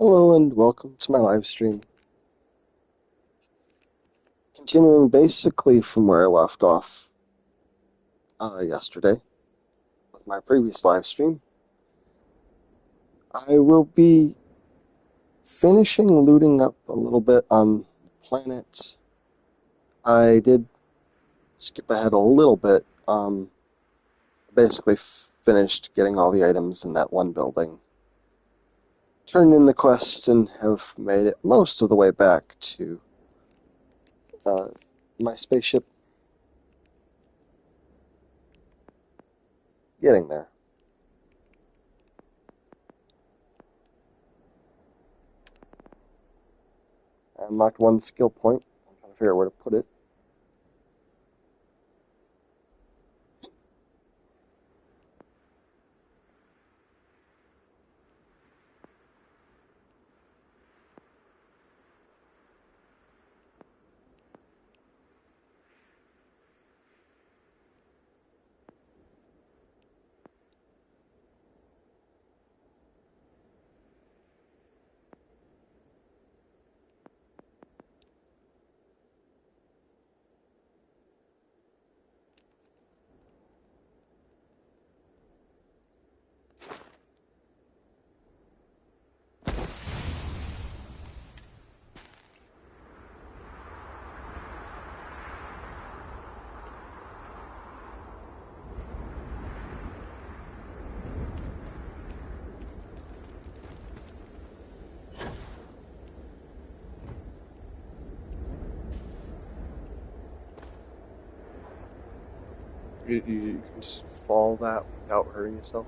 Hello and welcome to my live stream. Continuing basically from where I left off yesterday with my previous live stream, I will be finishing looting up a little bit on planets. I did skip ahead a little bit. Basically finished getting all the items in that one building. Turned in the quest and have made it most of the way back to my spaceship. Getting there. I unlocked one skill point. I'm trying to figure out where to put it. You can just fall that without hurting yourself.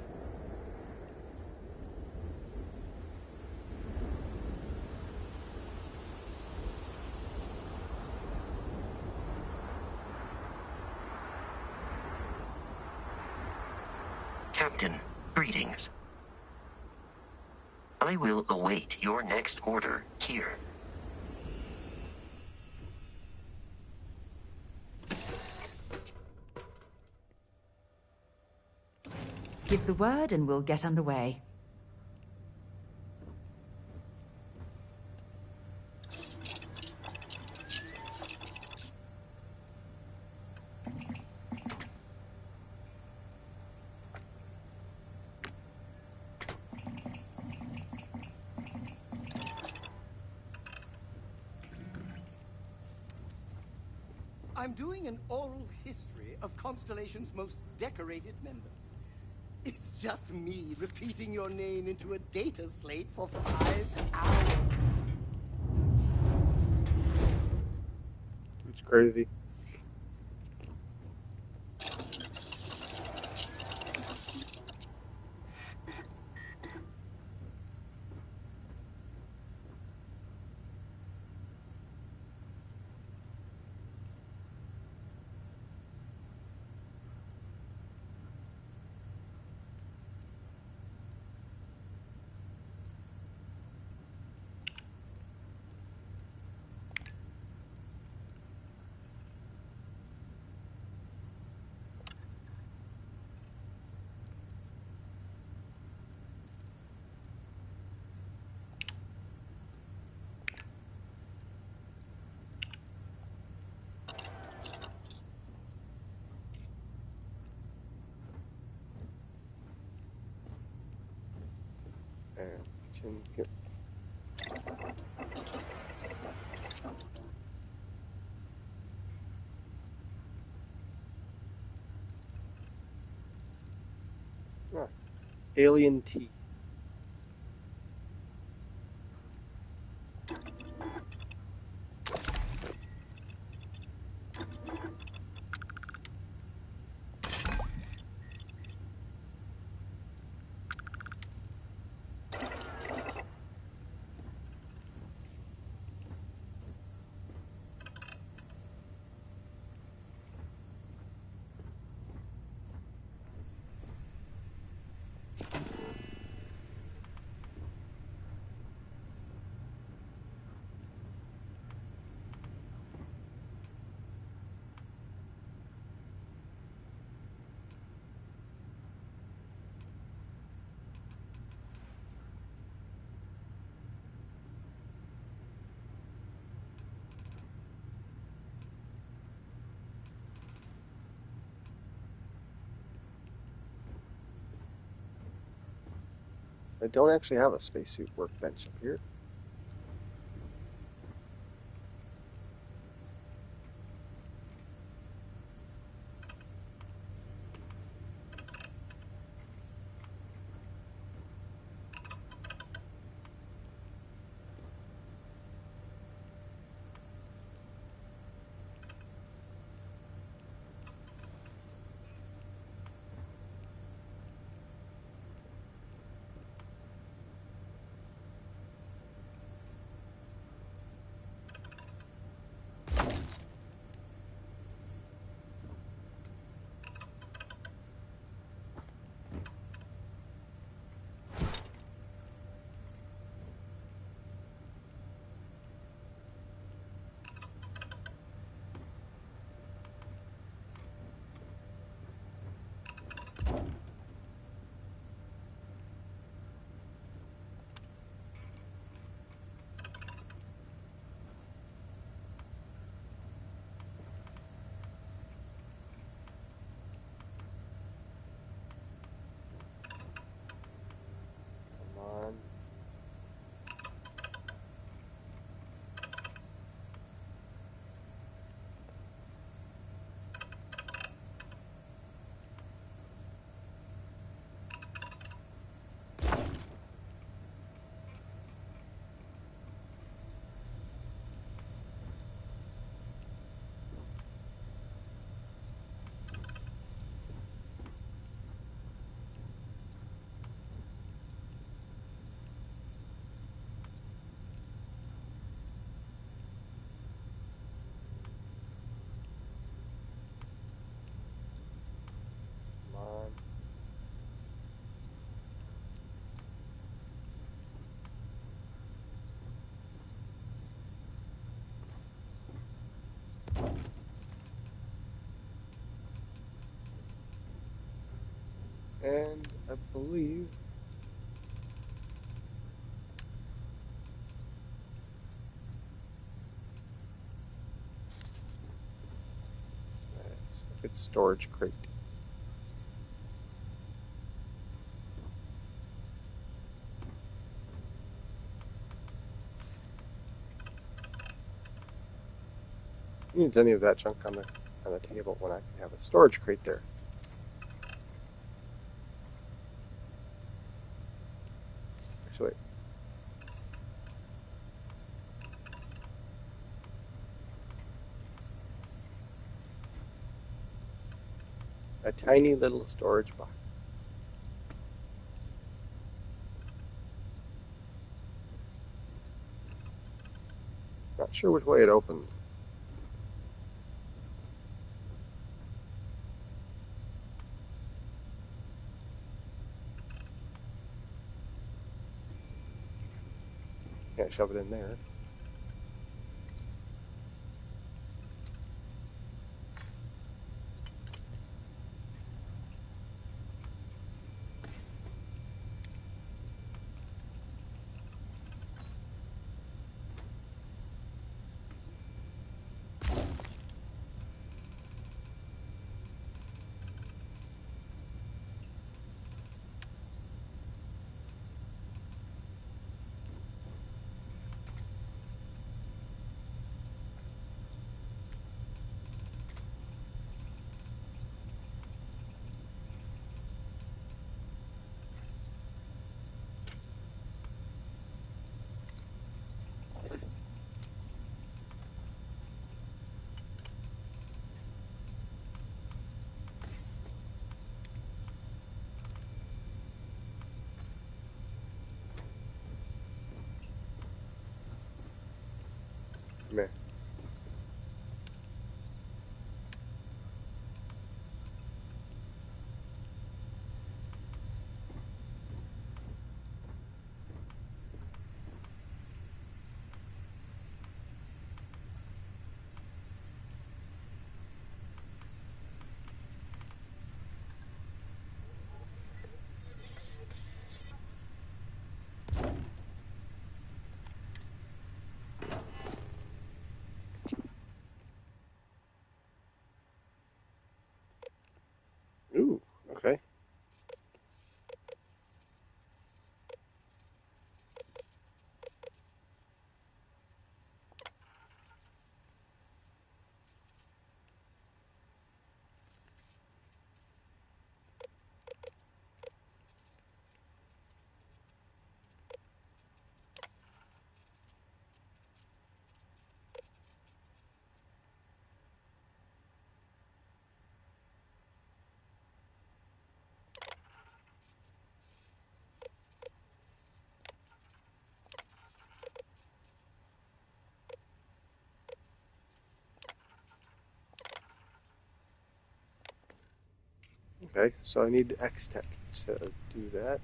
Captain, greetings. I will await your next order here. Give the word and we'll get underway. I'm doing an oral history of Constellation's most decorated members. It's just me repeating your name into a data slate for 5 hours. It's crazy. And continue. Ah, alien tea. I don't actually have a spacesuit workbench up here. Come on. Come on. And I believe it's storage crate. Who needs any of that junk on the table when I can have a storage crate there? Actually, wait. A tiny little storage box. Not sure which way it opens. Can't shove it in there. Meh. Okay, so I need X-Tech to do that.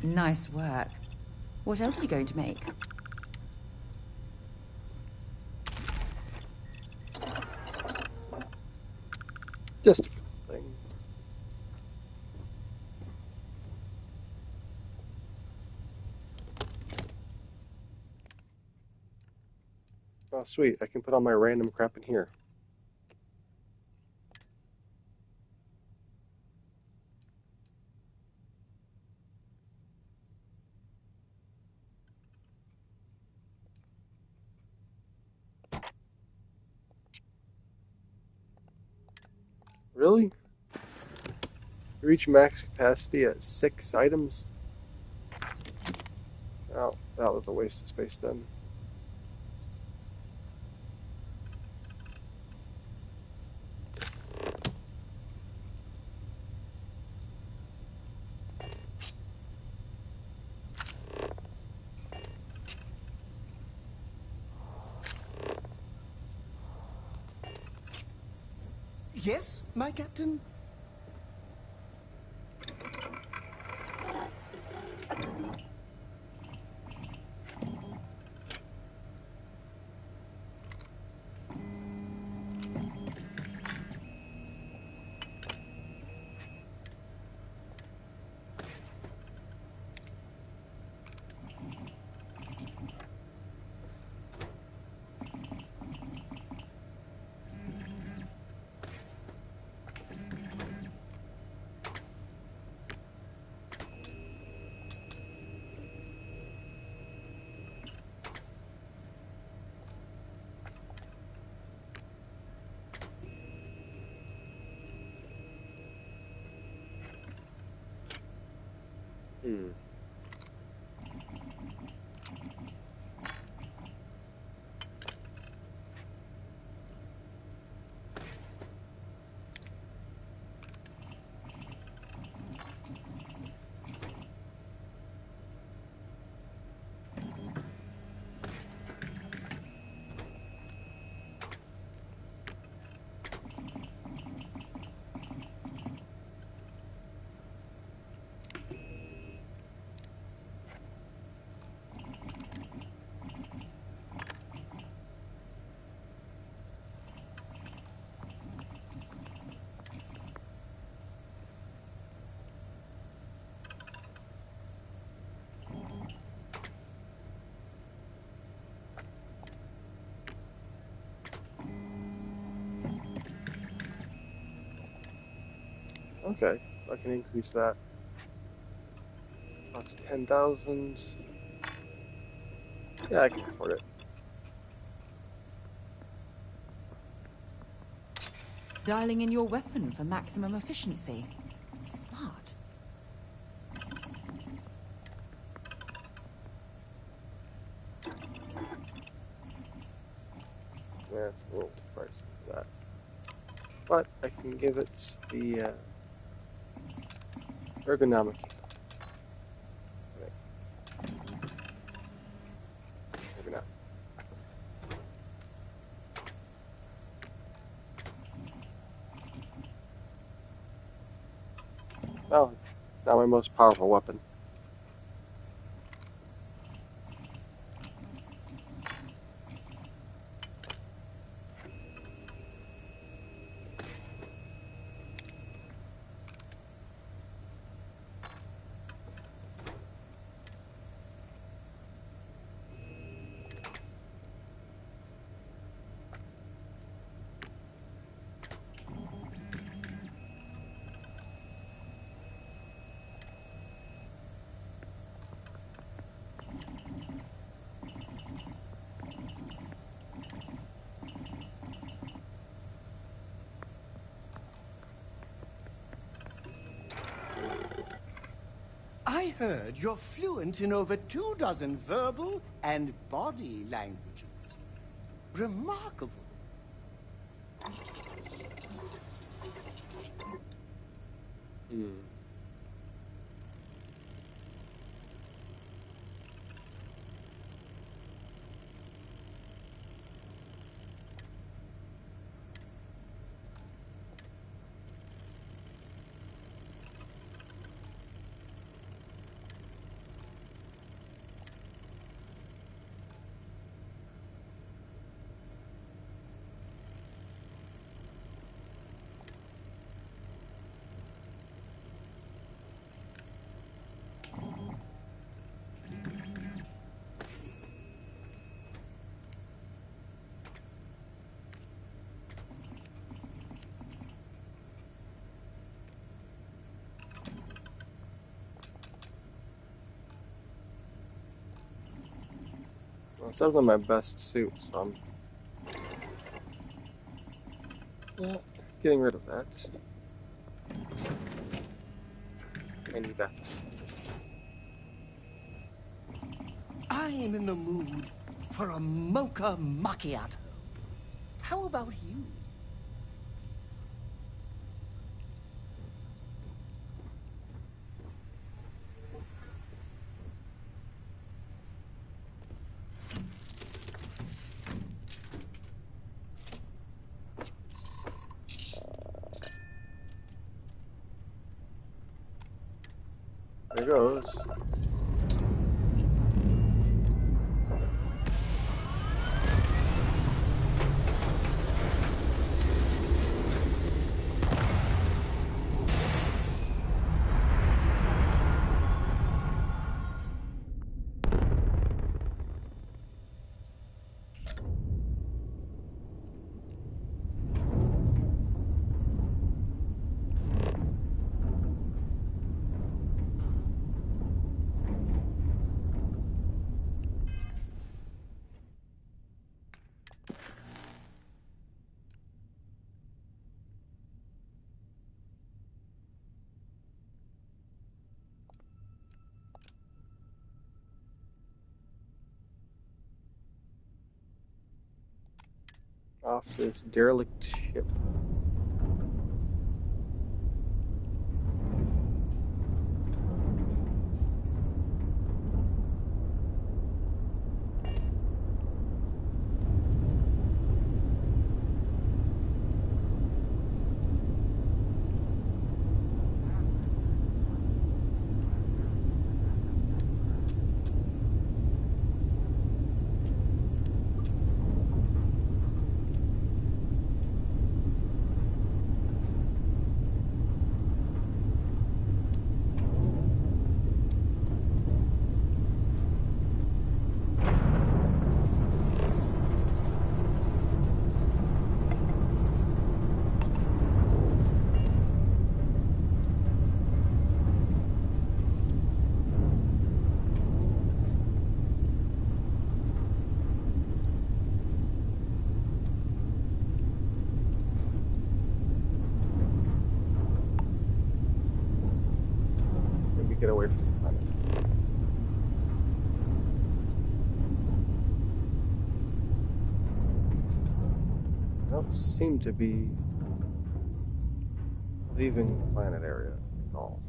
Nice work. What else are you going to make? Just a couple things. Oh, sweet. I can put all my random crap in here. Really? Reach max capacity at 6 items? Oh, that was a waste of space then. Yes, my captain? Hmm. Okay, so I can increase that. That's 10,000. Yeah, I can afford it. Dialing in your weapon for maximum efficiency. Smart. That's a little too pricey for that. But I can give it the ergonomic. Right, ergonomic. Oh, now my most powerful weapon. I heard you're fluent in over 24 verbal and body languages. Remarkable. Well, it's definitely my best suit, so I'm getting rid of that. I need that. I'm in the mood for a mocha macchiato. How about you? There goes. Off this derelict ship. Get away from the planet. I don't seem to be leaving the planet area at all.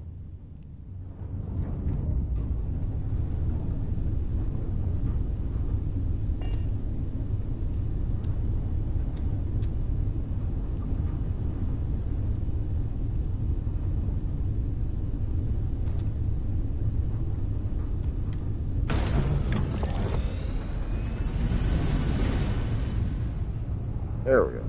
There we go. I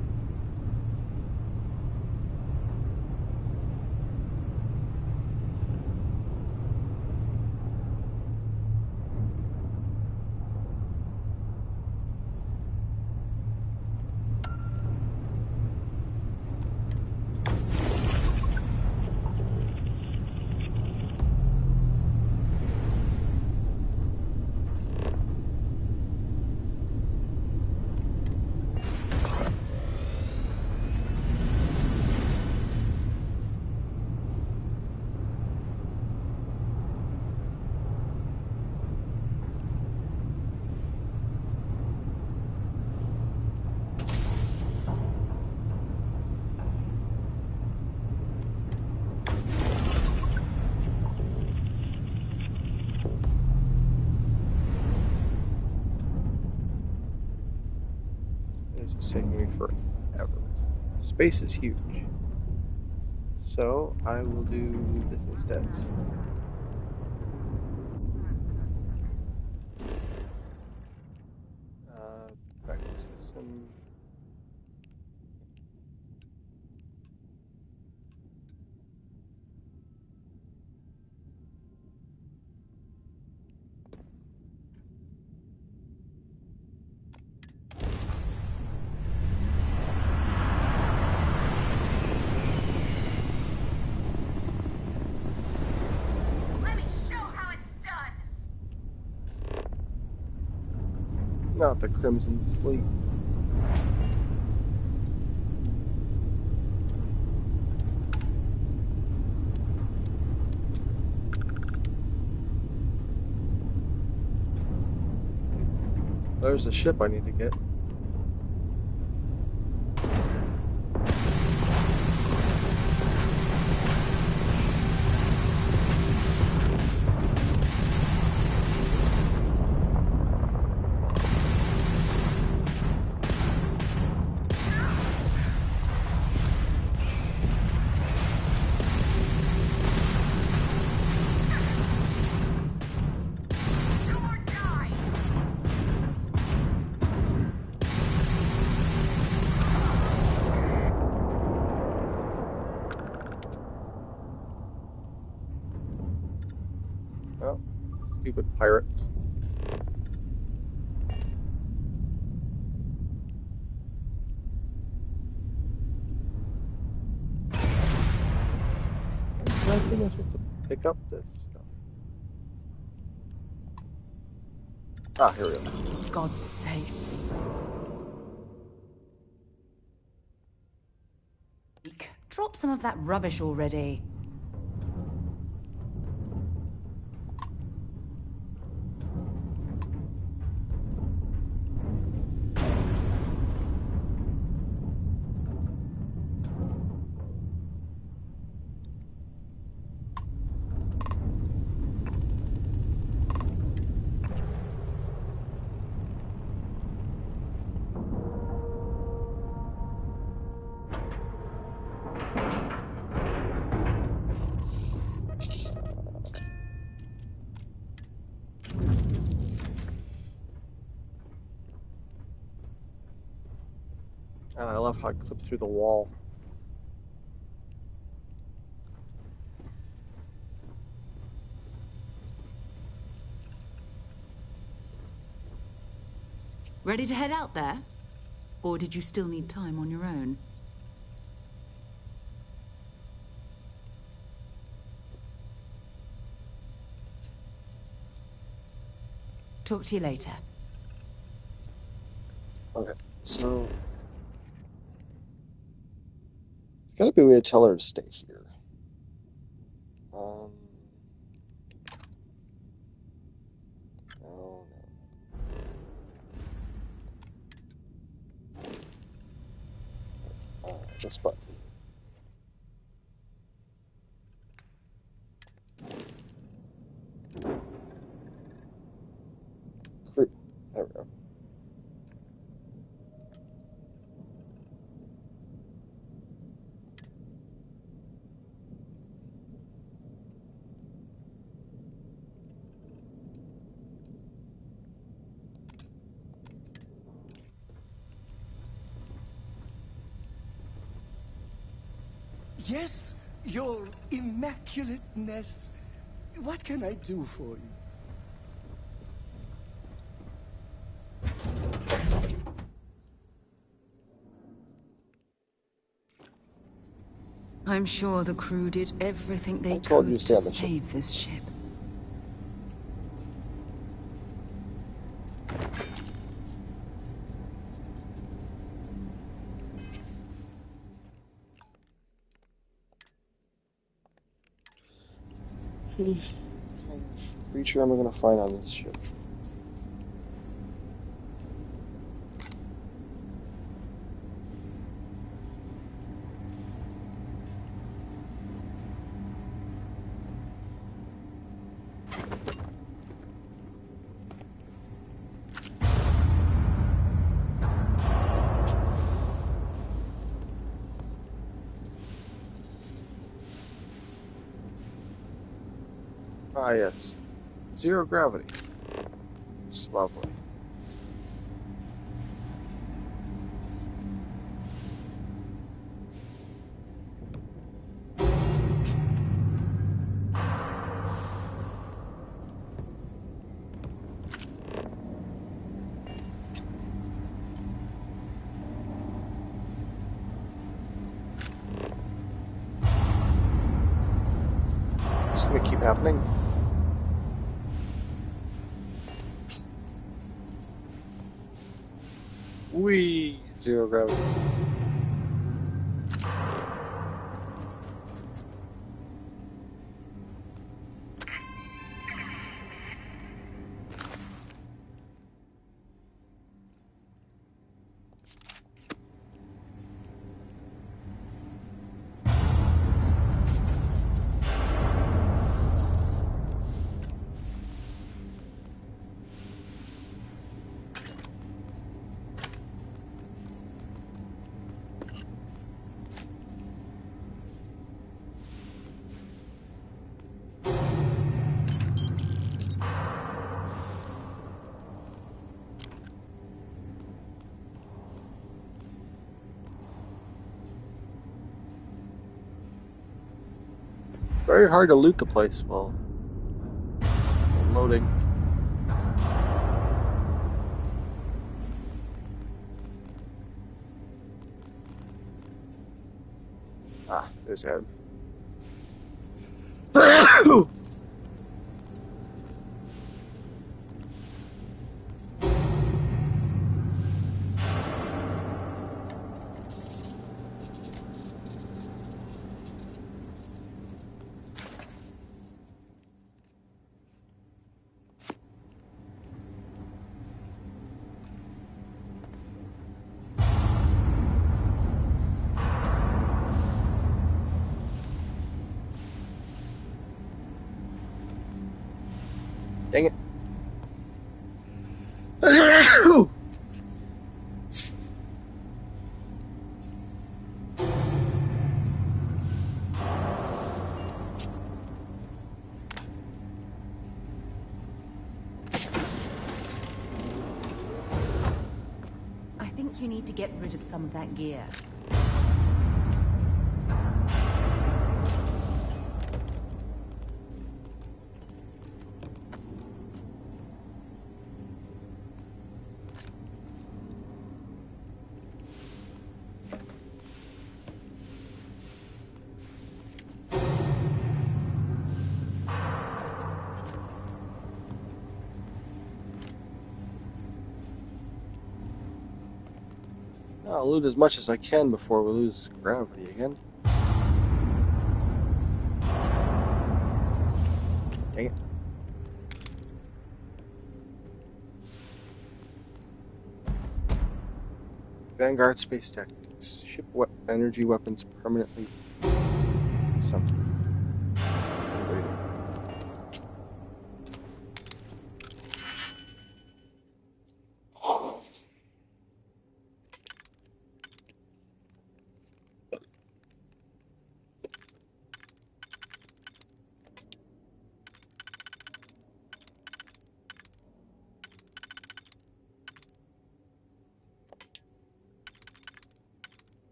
It's taking me forever. Space is huge. So I will do this instead. Backup system. Let me show how it's done. Not the Crimson Fleet. There's a ship I need to get. Do or die. Oh, stupid pirates. I think I'm supposed to pick up this stuff. Ah, here we go. God's sake. Drop some of that rubbish already. I love how it clips through the wall. Ready to head out there? Or did you still need time on your own? Talk to you later. Okay, so there's gotta be a way to tell her to stay here. No, no. This button. There we go. Yes, your immaculateness. What can I do for you? I'm sure the crew did everything they told you could to stay to on the ship. save this ship. What kind of creature am I gonna find on this ship? Ah, yes. Zero gravity. It's lovely. It's gonna keep happening. Whee! Zero gravity. Very hard to loot the place while loading. Ah, there's head. Dang it. I think you need to get rid of some of that gear. I'll loot as much as I can before we lose gravity again. Dang it. Vanguard Space Tactics. Ship energy weapons permanently. Something.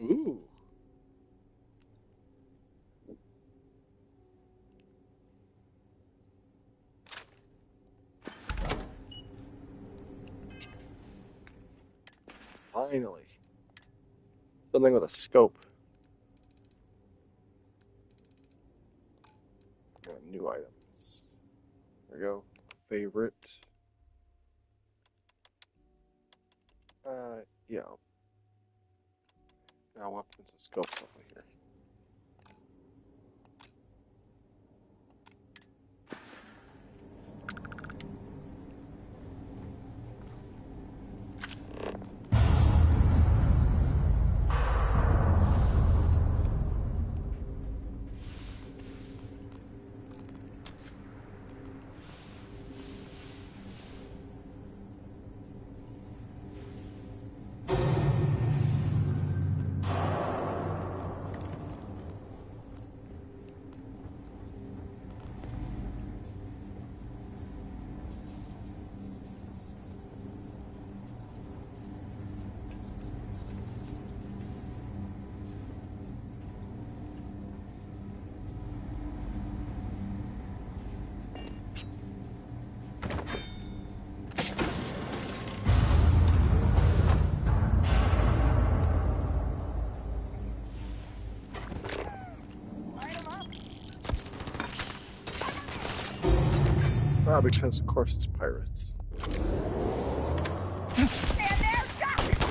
Ooh. Finally. Something with a scope. New items. There we go. Favorite. Yeah. Now weapons with scopes over here. Ah, because of course it's pirates. Damn it!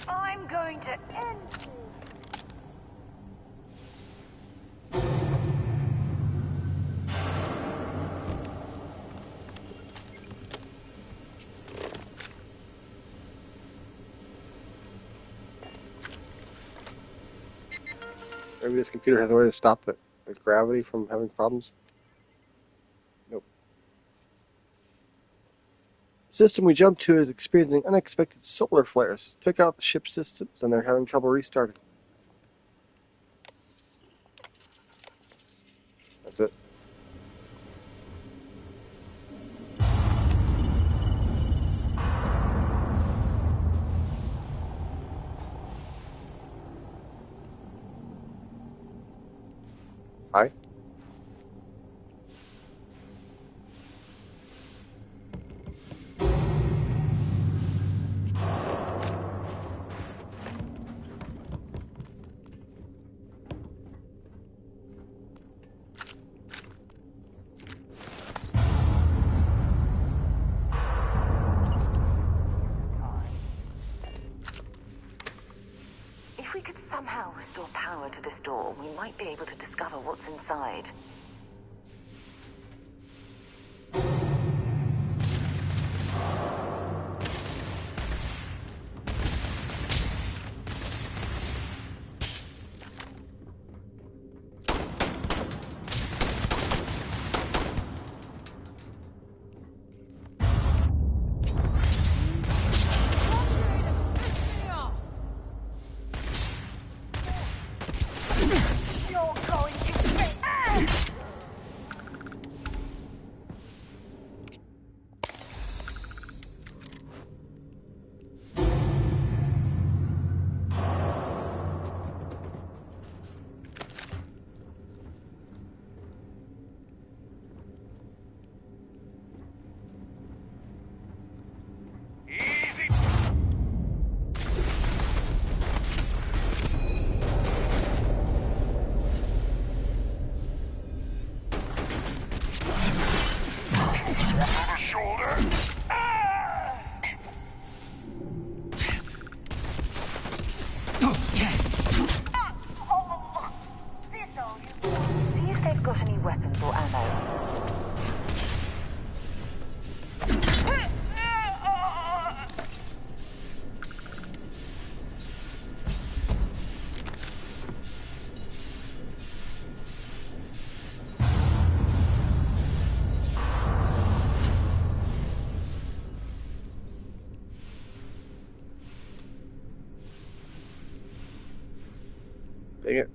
I'm going to end you. Maybe this computer has a way to stop the gravity from having problems. Nope. The system we jumped to is experiencing unexpected solar flares. Took out the ship systems and they're having trouble restarting. That's it. Hi. If we could somehow restore power to this door, we might be able to discover what's inside. You're going to pay. See if they've got any weapons or ammo. Dang it.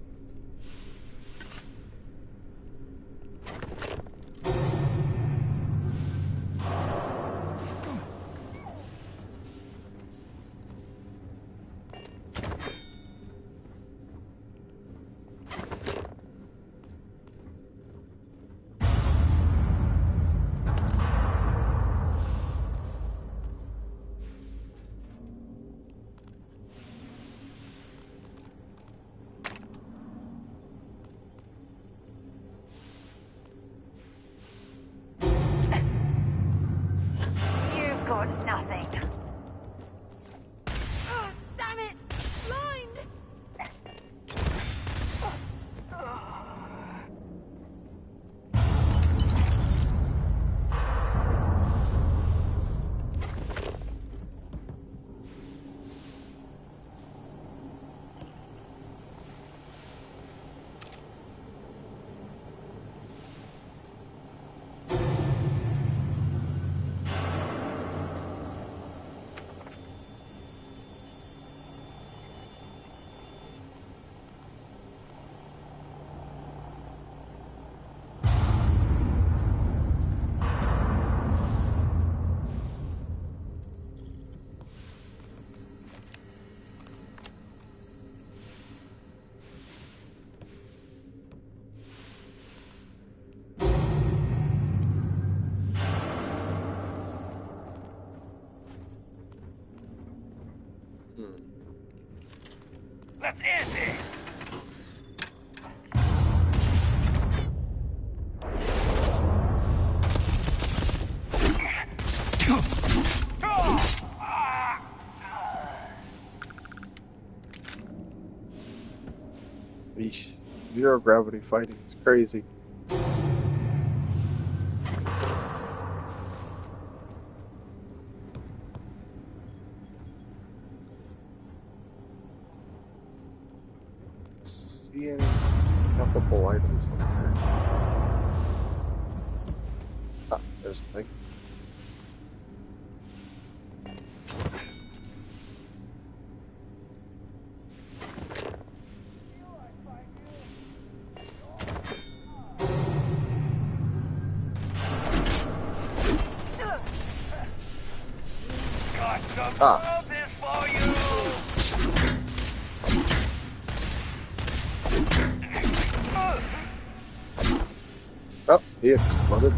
You've got nothing. Oh, damn it! Blind! Let's end this! Eesh. Zero gravity fighting is crazy. See any couple items on here? Ah, there's the thing. Ah. This for you! Oh, he exploded.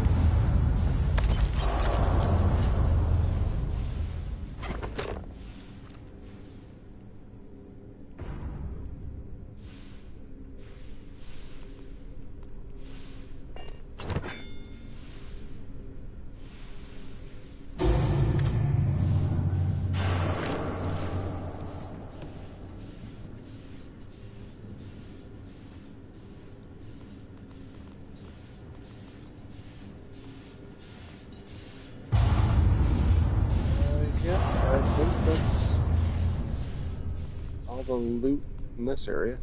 Yeah, I think that's all the loot in this area.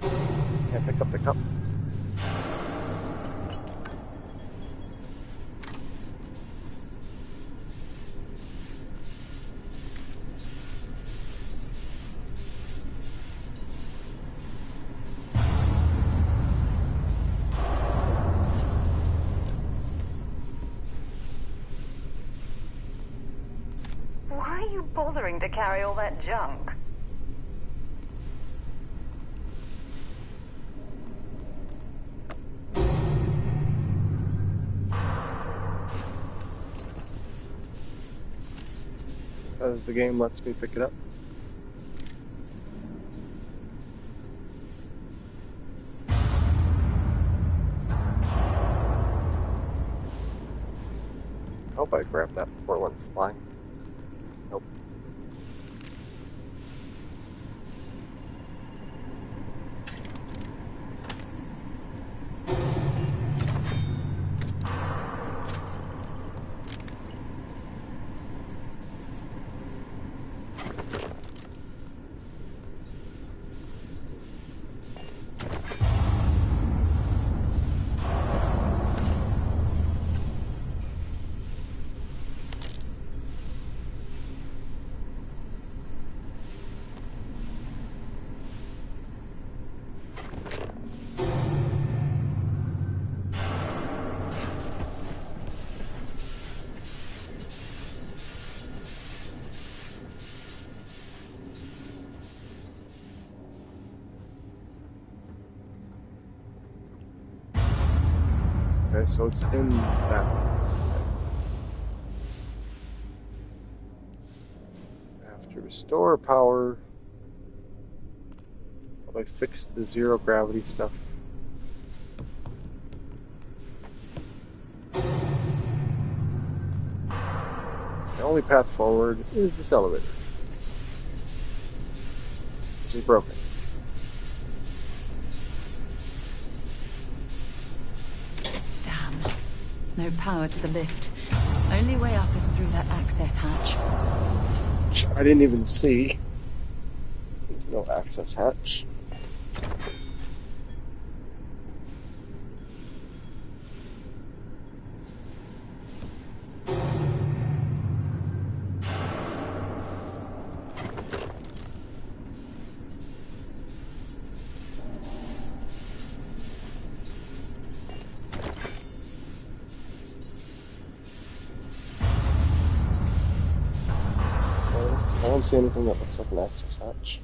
Can't pick up the cup. Why are you bothering to carry all that junk? Because the game lets me pick it up. I hope I grabbed that before it went flying. Nope. Okay, so it's in that. I have to restore power. How do I fix the zero gravity stuff? The only path forward is this elevator, which is broken. Damn. No power to the lift. Only way up is through that access hatch. Which I didn't even see. There's no access hatch. I don't see anything that looks like an access hatch.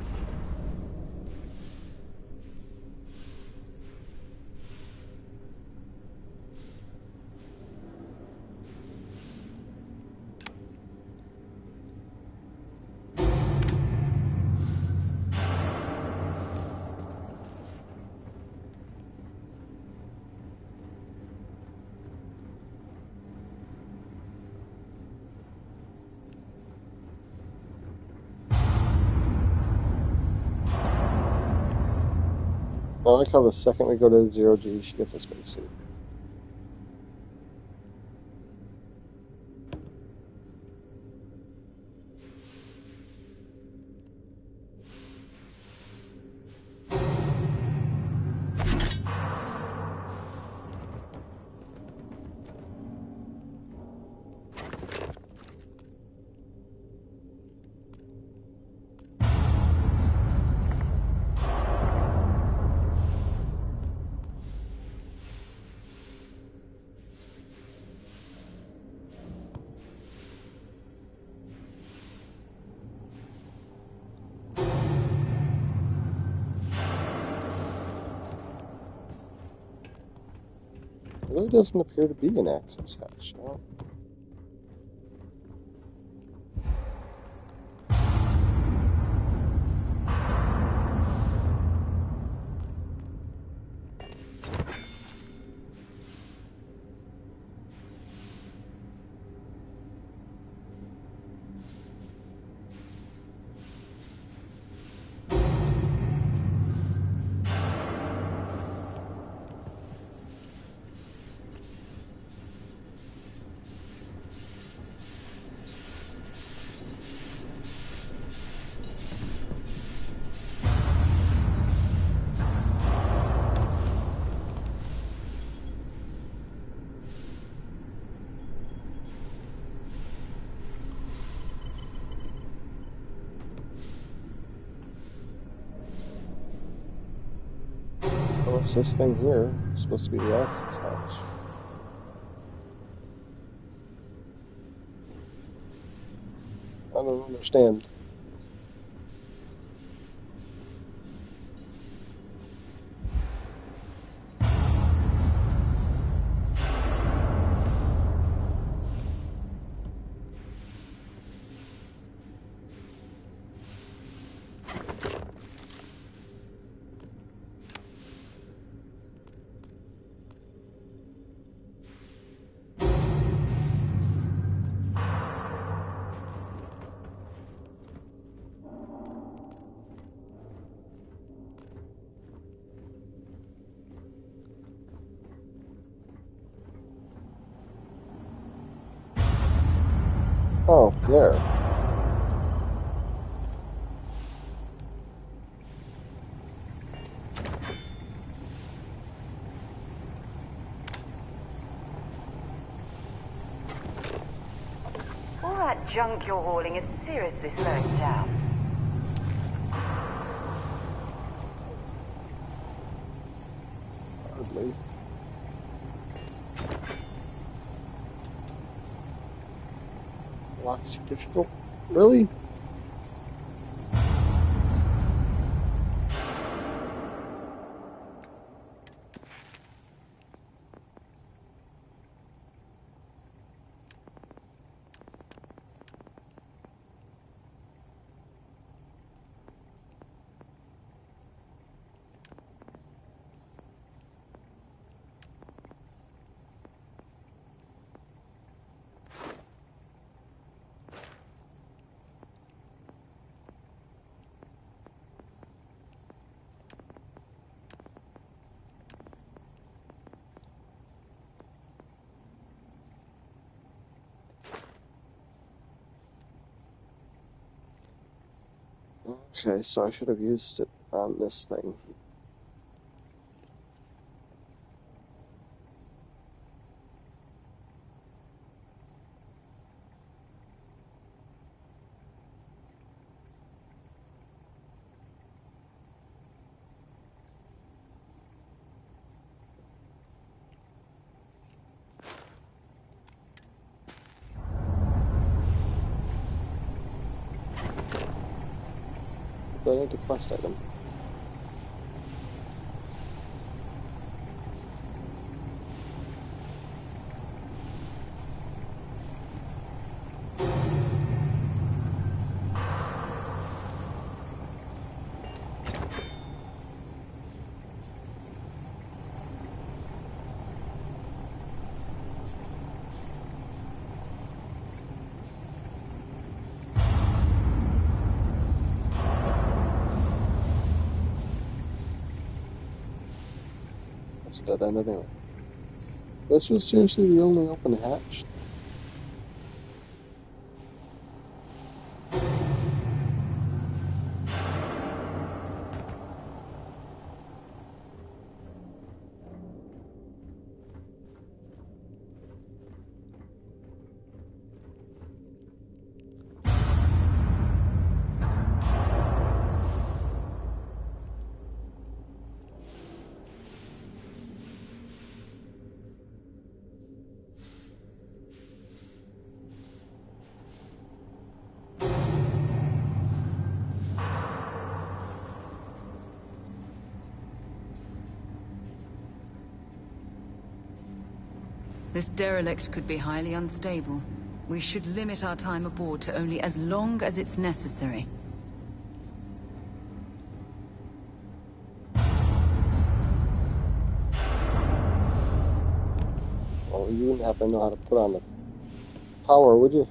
I like how the second we go to 0G, she gets a spacesuit. There really doesn't appear to be an access hatch. Huh? What's this thing here? It's supposed to be the access hatch. I don't understand. Oh, there. All that junk you're hauling is seriously slowing down. Hardly. Lock's too difficult. Really? Okay, so I should have used it on this thing. But I need a quest item. It's a dead end anyway. This was seriously the only open hatch. This derelict could be highly unstable. We should limit our time aboard to only as long as it's necessary. Well, you wouldn't happen to know how to put on the power, would you?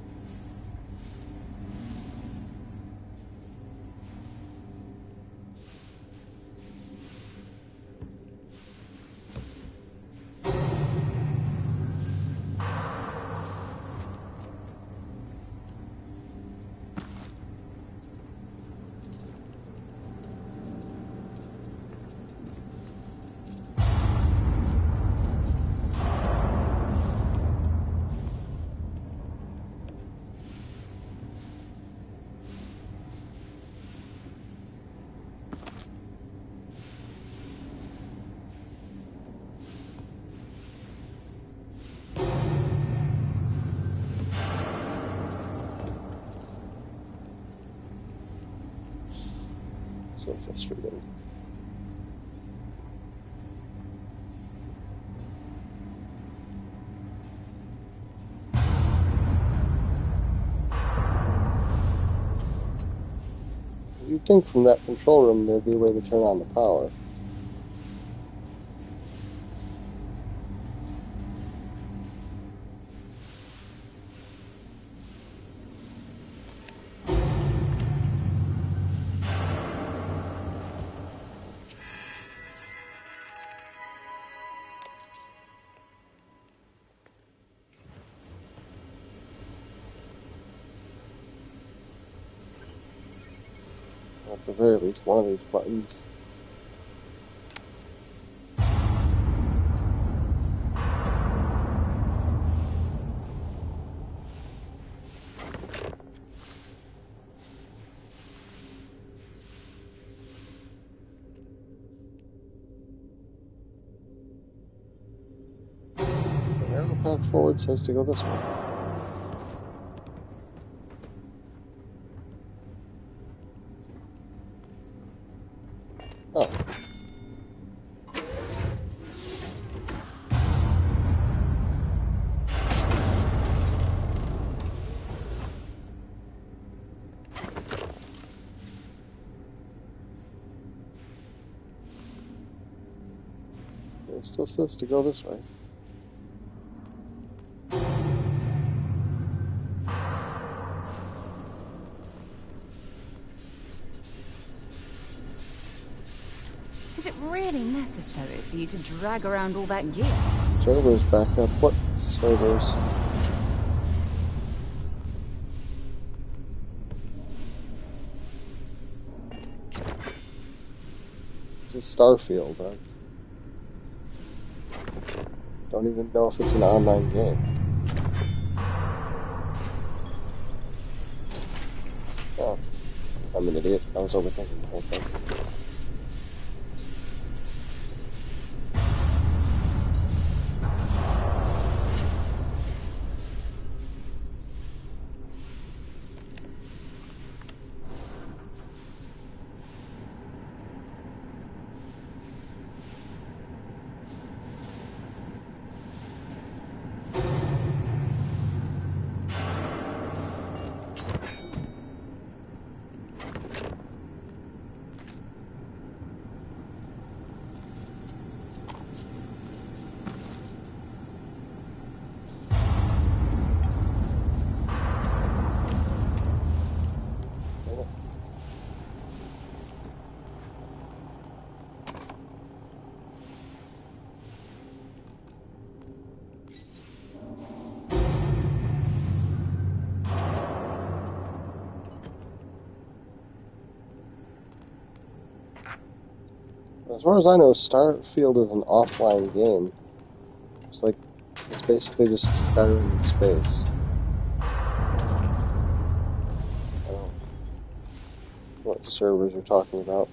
So frustrating. You'd think from that control room there'd be a way to turn on the power. At the very least, one of these buttons. The arrow path forward says to go this way. Oh. It still says to go this way. Is it really necessary for you to drag around all that gear? Servers back up. What servers? It's a Starfield. I don't even know if it's an online game. Oh, I'm an idiot. I was overthinking the whole thing. As far as I know, Starfield is an offline game. It's basically just Skyrim in space. I don't know what servers you're talking about.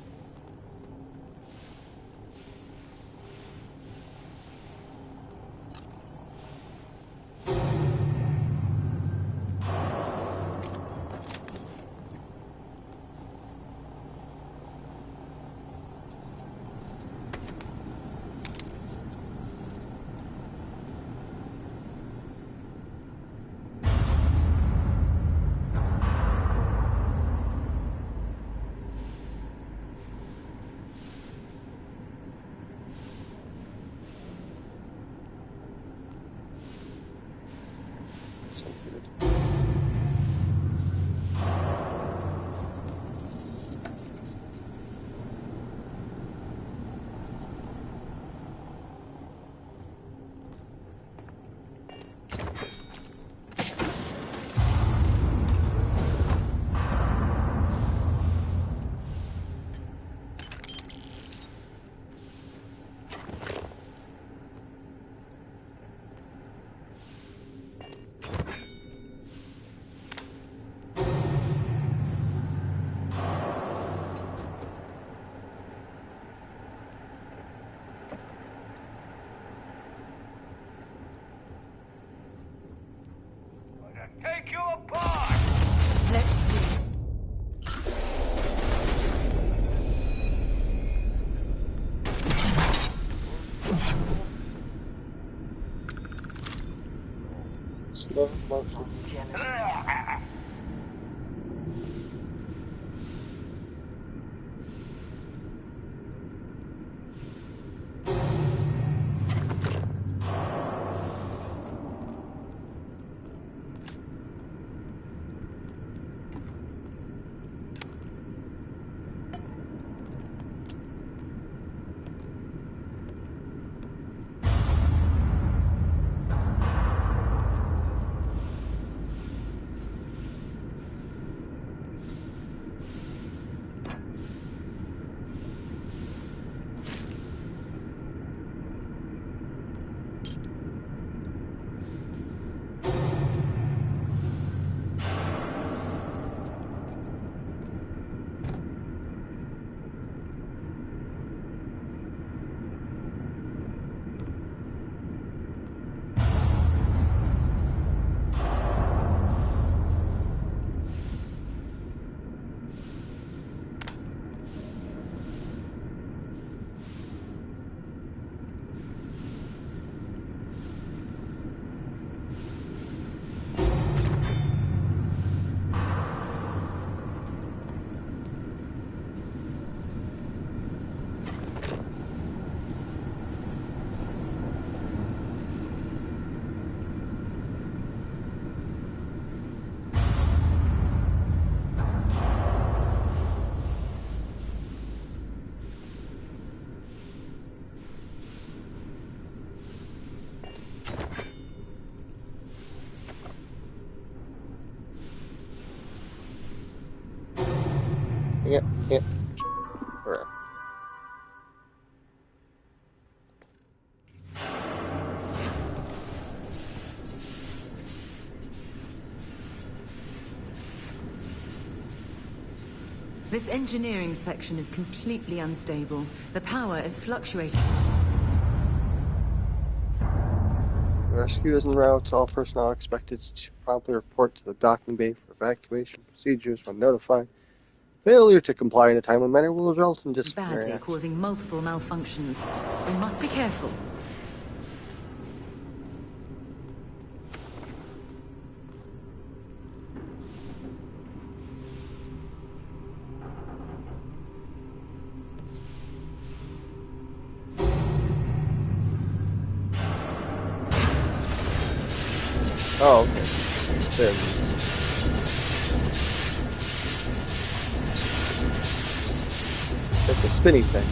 So weird. I'm gonna take you apart! Let's see. Slow motion. Yep, yep. Alright. This engineering section is completely unstable. The power is fluctuating. Rescue is en route. All personnel expected to promptly report to the docking bay for evacuation procedures when notified. Failure to comply in a timely manner will result in disciplinary Badly, action. causing multiple malfunctions. We must be careful. Oh, okay. It spins. It's a spinny thing.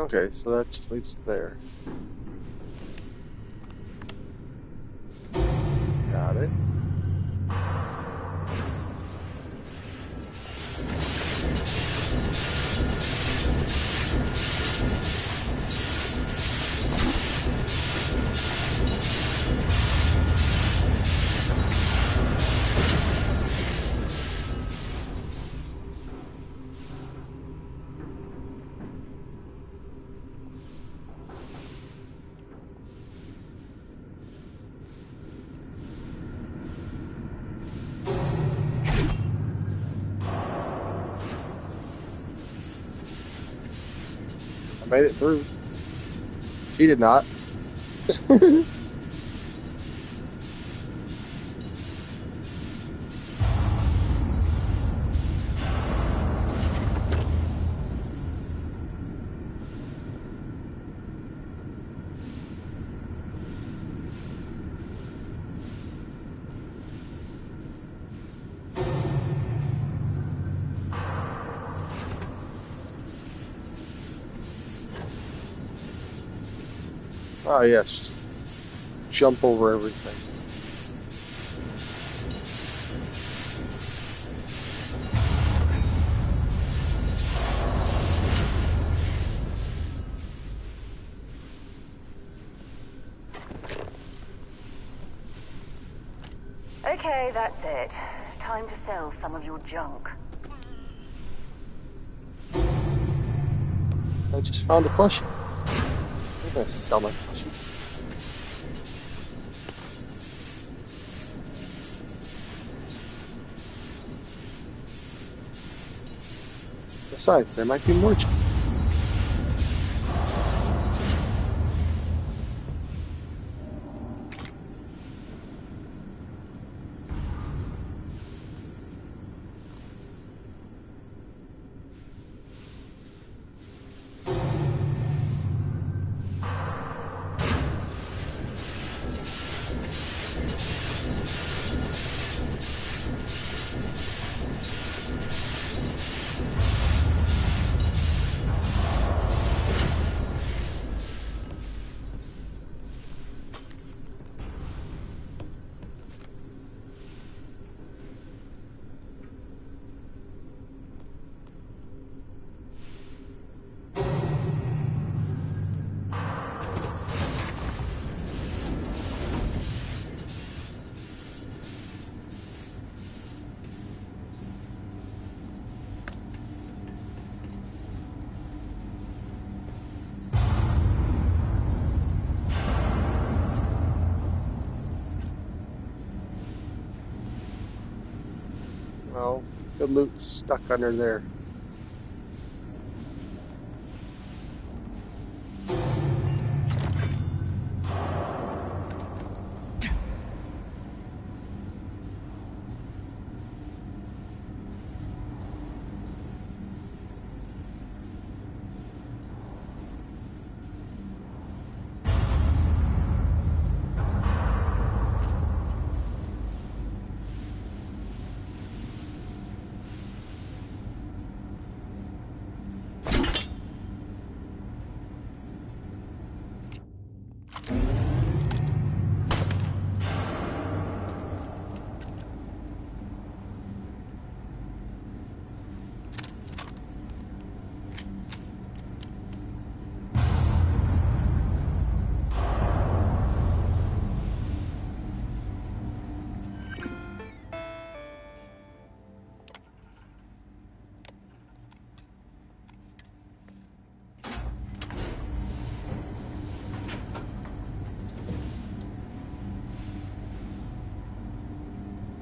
Okay, so that just leads to there. Got it. I made it through. She did not. Oh yes, just jump over everything. Okay, that's it. Time to sell some of your junk. I just found a plushie. I'm gonna sell my plushie. Besides, there might be more junk. Well, the loot's stuck under there.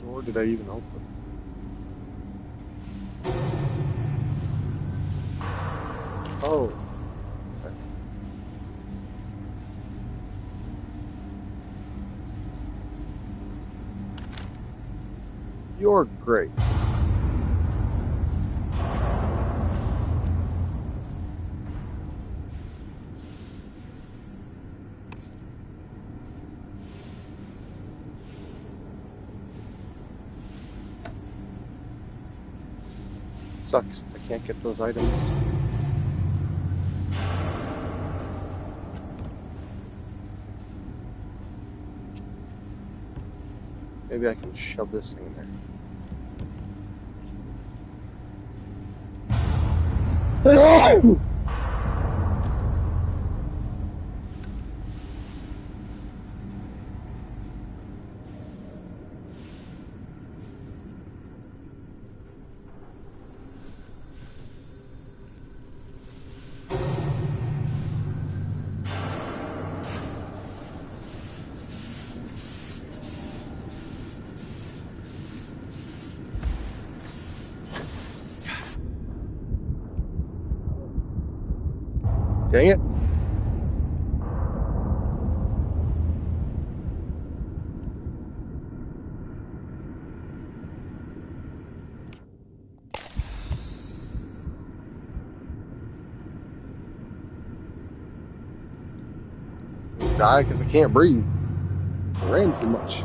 Or did I even open? Oh. Okay. You're great. Sucks. I can't get those items. Maybe I can shove this thing in there. Dang it. Die because I can't breathe. I ran too much.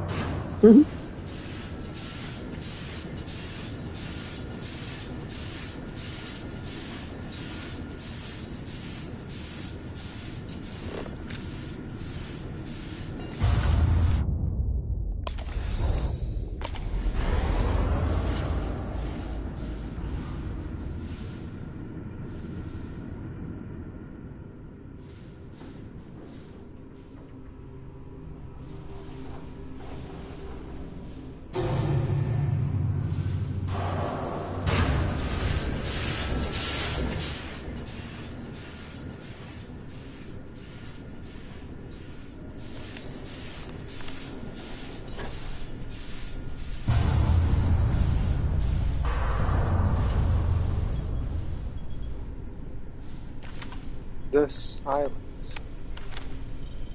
The silence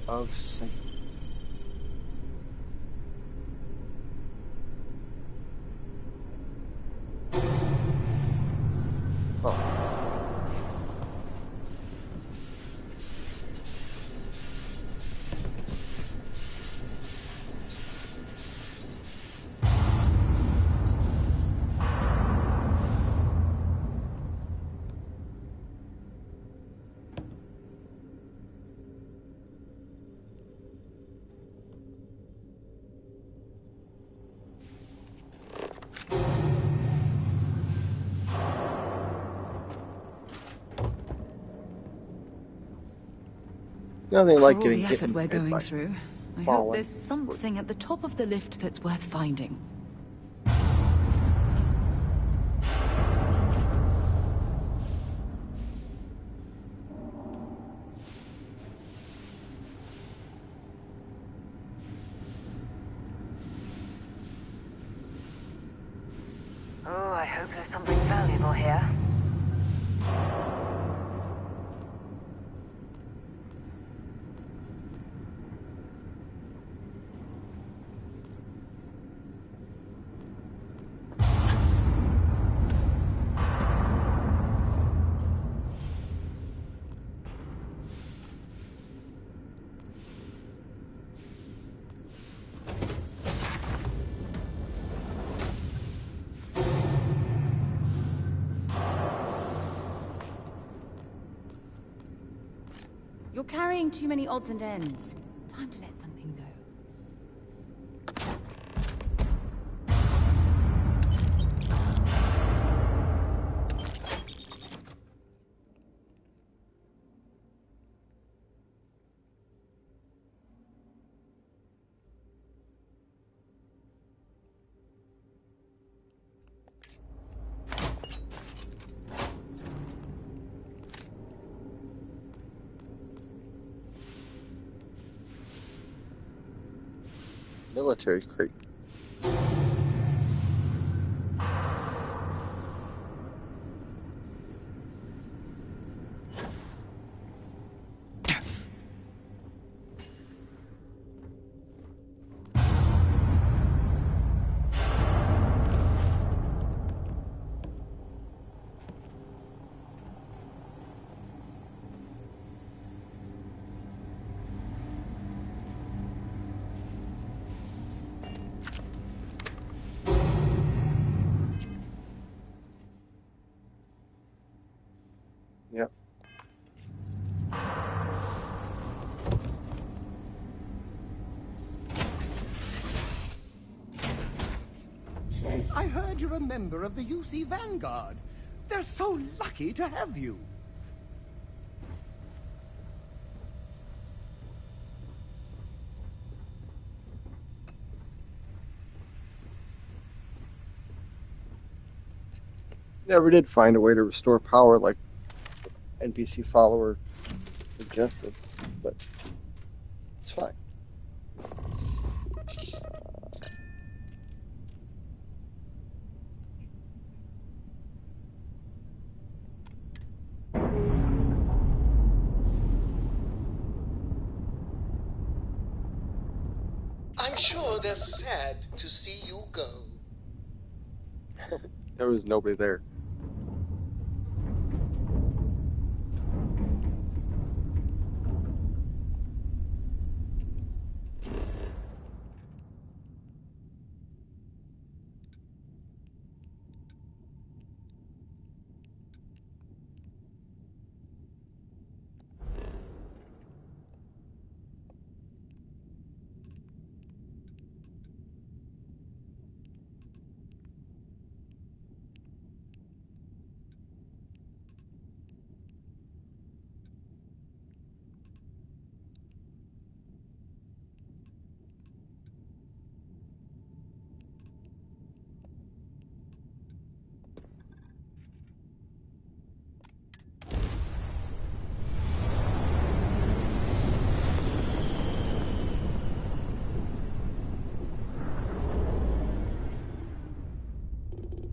of Satan. Oh. Nothing like For all getting the hit effort in the we're head going by through, I hope falling. there's something at the top of the lift that's worth finding. Oh, I hope there's something valuable here. You're carrying too many odds and ends. Time to let something go. Military crate. I heard you're a member of the UC Vanguard. They're so lucky to have you. Never did find a way to restore power like NPC follower suggested, but it's fine. I'm sure they're sad to see you go. There was nobody there.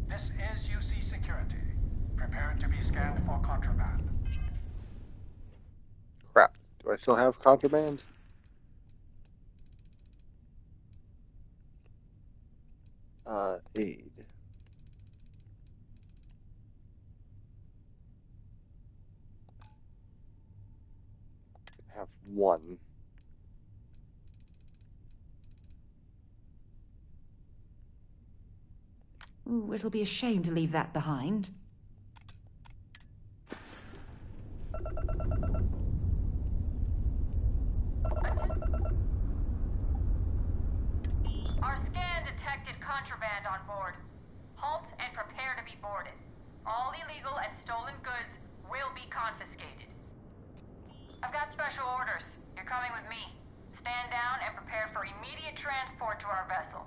This is UC Security. Prepare to be scanned for contraband. Crap. Do I still have contraband? Aid. I have one. Ooh, it'll be a shame to leave that behind. Our scan detected contraband on board. Halt and prepare to be boarded. All illegal and stolen goods will be confiscated. I've got special orders. You're coming with me. Stand down and prepare for immediate transport to our vessel.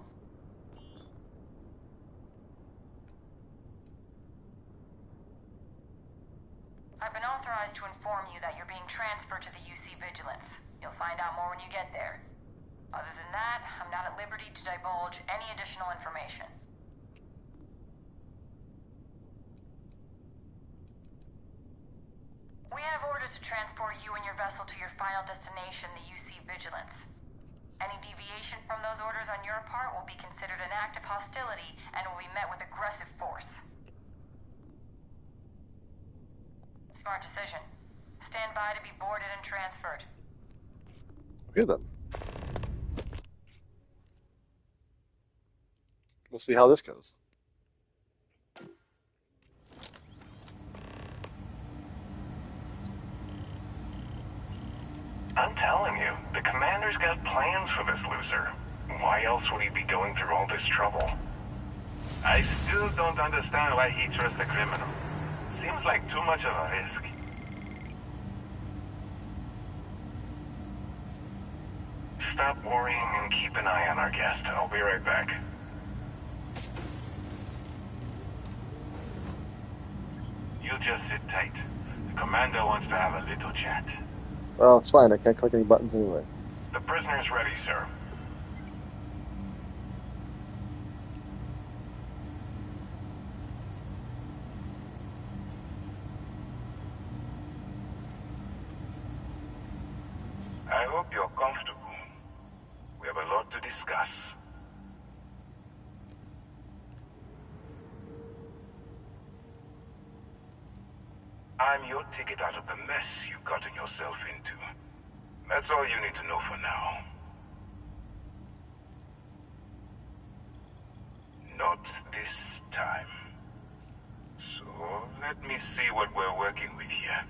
I've been authorized to inform you that you're being transferred to the UC Vigilance. You'll find out more when you get there. Other than that, I'm not at liberty to divulge any additional information. We have orders to transport you and your vessel to your final destination, the UC Vigilance. Any deviation from those orders on your part will be considered an act of hostility and will be met with aggressive force. Smart decision. Stand by to be boarded and transferred. Okay then. We'll see how this goes. I'm telling you, the commander's got plans for this loser. Why else would he be going through all this trouble? I still don't understand why he trusts a criminal. Seems like too much of a risk. Stop worrying and keep an eye on our guest. I'll be right back. You just sit tight. The commander wants to have a little chat. Well, it's fine. I can't click any buttons anyway. The prisoner's ready, sir. I hope you're comfortable. We have a lot to discuss. I'm your ticket out of the mess you've gotten yourself into. That's all you need to know for now. Not this time. So, let me see what we're working with here.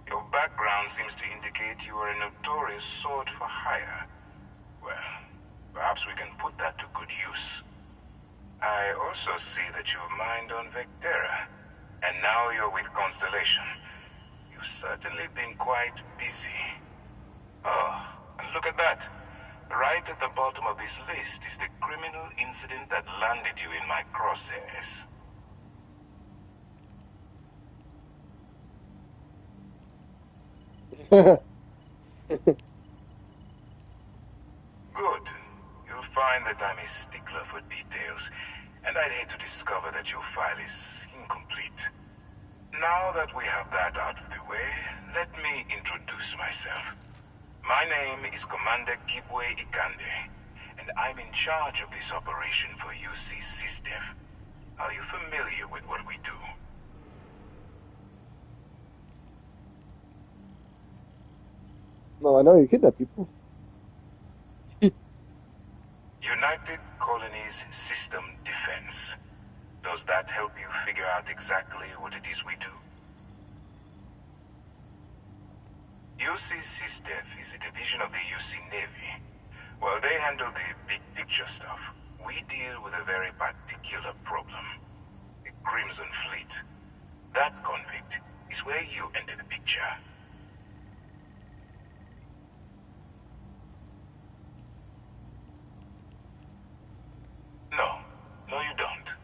Your background seems to indicate you are a notorious sword for hire. Well, perhaps we can put that to good use. I also see that you've mined on Vectera, and now you're with Constellation. You've certainly been quite busy. Oh, and look at that. Right at the bottom of this list is the criminal incident that landed you in my crosshairs. Good. You'll find that I'm a stickler for details, and I'd hate to discover that your file is incomplete. Now that we have that out of the way, let me introduce myself. My name is Commander Kibwe Ikande, and I'm in charge of this operation for UC SysDef. Are you familiar with what we do? Well, I know you kidnap people. United Colonies System Defense. Does that help you figure out exactly what it is we do? UC SysDef is a division of the UC Navy. While they handle the big picture stuff, we deal with a very particular problem. The Crimson Fleet. That convict is where you enter the picture. No, you don't.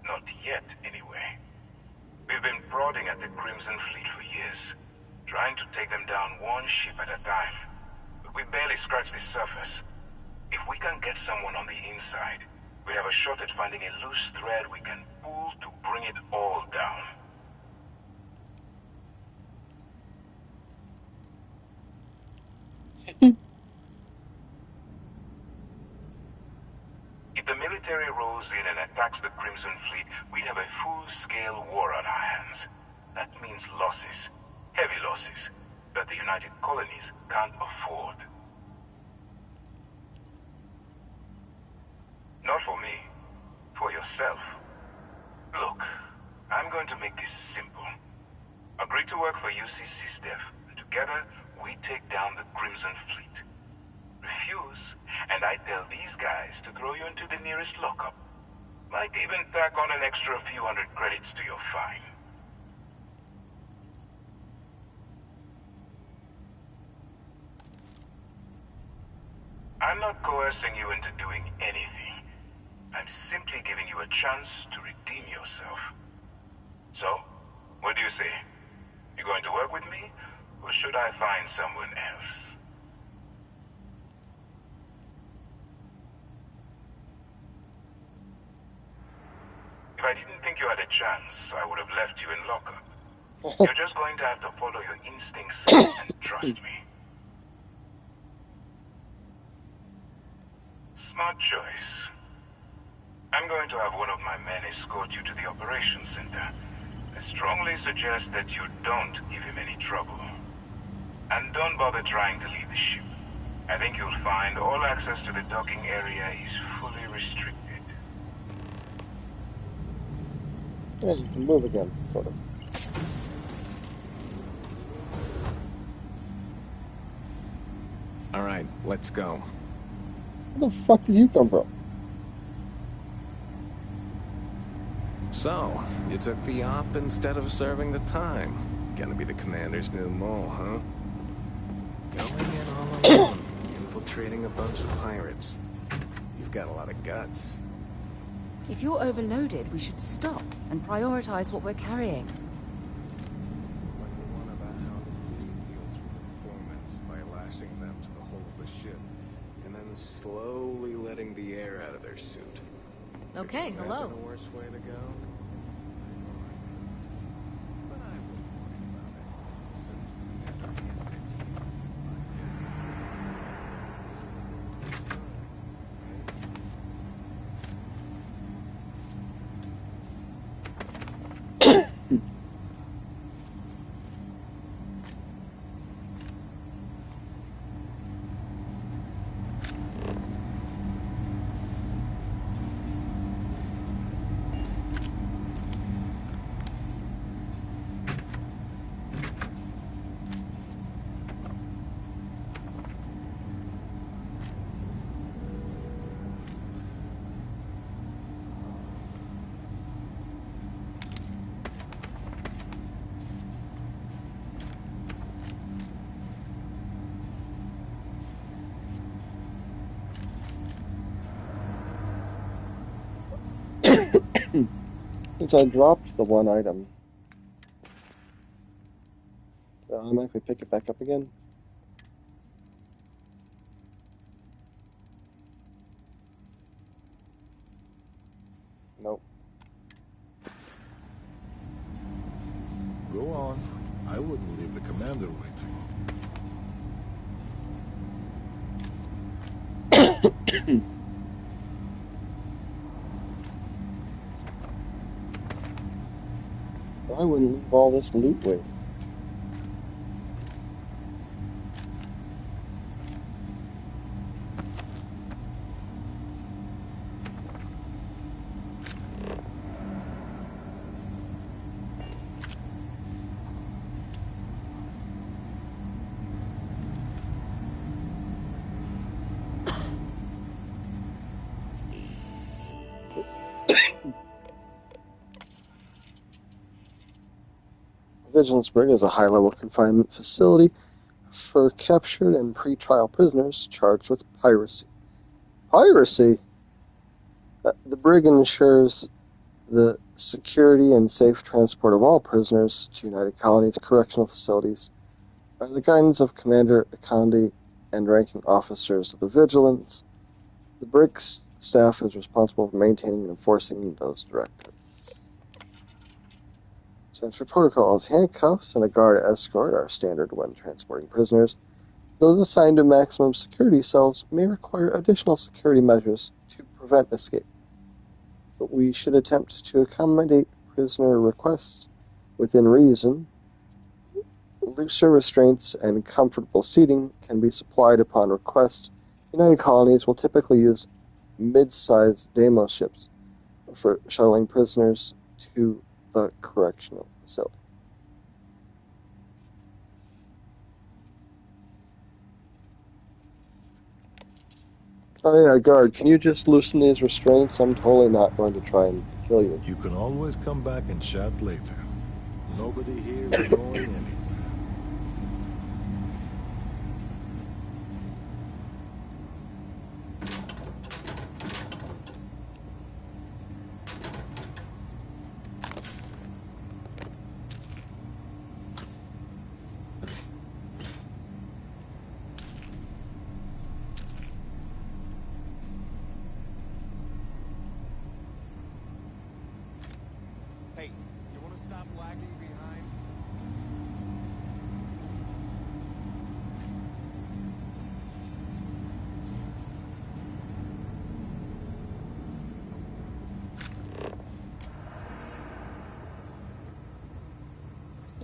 Not yet, anyway. We've been prodding at the Crimson Fleet for years, trying to take them down one ship at a time. But we barely scratched the surface. If we can get someone on the inside, we have a shot at finding a loose thread we can pull to bring it all down. If the military rolls in and attacks the Crimson Fleet, we'd have a full-scale war on our hands. That means losses, heavy losses, that the United Colonies can't afford. Not for me, for yourself. Look, I'm going to make this simple. Agree to work for UC SysDef, and together we take down the Crimson Fleet. Refuse, and I tell these guys to throw you into the nearest lockup. Might even tack on an extra few hundred credits to your fine. I'm not coercing you into doing anything. I'm simply giving you a chance to redeem yourself. So, what do you say? You going to work with me, or should I find someone else? If I didn't think you had a chance, I would have left you in lockup. You're just going to have to follow your instincts and trust me. Smart choice. I'm going to have one of my men escort you to the operations center. I strongly suggest that you don't give him any trouble. And don't bother trying to leave the ship. I think you'll find all access to the docking area is fully restricted. Yeah, you can move again, sort of. Alright, let's go. Where the fuck did you come from? So, you took the op instead of serving the time. Gonna be the commander's new mole, huh? Going in all alone, infiltrating a bunch of pirates. You've got a lot of guts. If you're overloaded, we should stop and prioritize what we're carrying. Like the one about how the fleet deals with informants by lashing them to the hull of the ship, and then slowly letting the air out of their suit. Okay, hello. Imagine a worse way to go? But I was worried about it since the Since I dropped the one item, I'll automatically pick it back up again. Nope. Go on. I wouldn't leave the commander waiting. I wouldn't leave all this loot waiting. Vigilance Brig is a high-level confinement facility for captured and pre-trial prisoners charged with piracy. Piracy? The brig ensures the security and safe transport of all prisoners to United Colonies correctional facilities by the guidance of Commander Akandi and ranking officers of the Vigilance. The brig's staff is responsible for maintaining and enforcing those directives. Transfer protocols. Handcuffs and a guard escort are standard when transporting prisoners. Those assigned to maximum security cells may require additional security measures to prevent escape. But we should attempt to accommodate prisoner requests within reason. Looser restraints and comfortable seating can be supplied upon request. United Colonies will typically use mid-sized Deimos ships for shuttling prisoners to the correctional facility. Oh yeah, guard, can you just loosen these restraints? I'm totally not going to try and kill you. You can always come back and chat later. Nobody here is going anywhere. Hey, you want to stop lagging behind?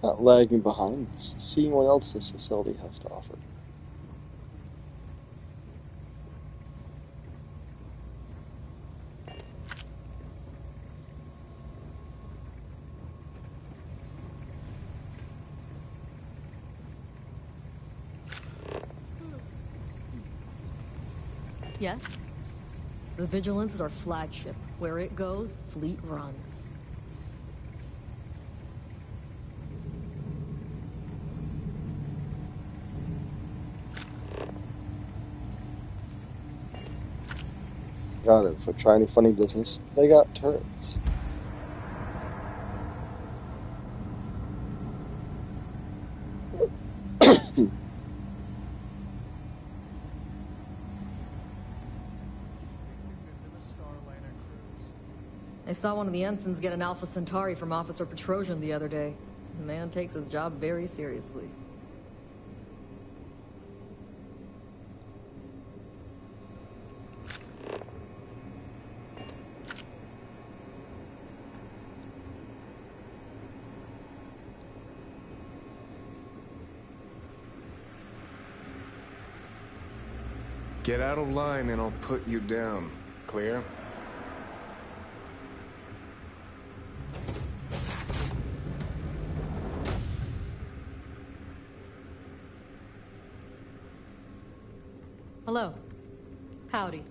Not lagging behind, it's seeing what else this facility has to offer. Yes? The Vigilance is our flagship. Where it goes, fleet run. Got it. For trying funny business, they got turrets. I saw one of the ensigns get an Alpha Centauri from Officer Petrosian the other day. The man takes his job very seriously. Get out of line and I'll put you down. Clear? Hello. Howdy.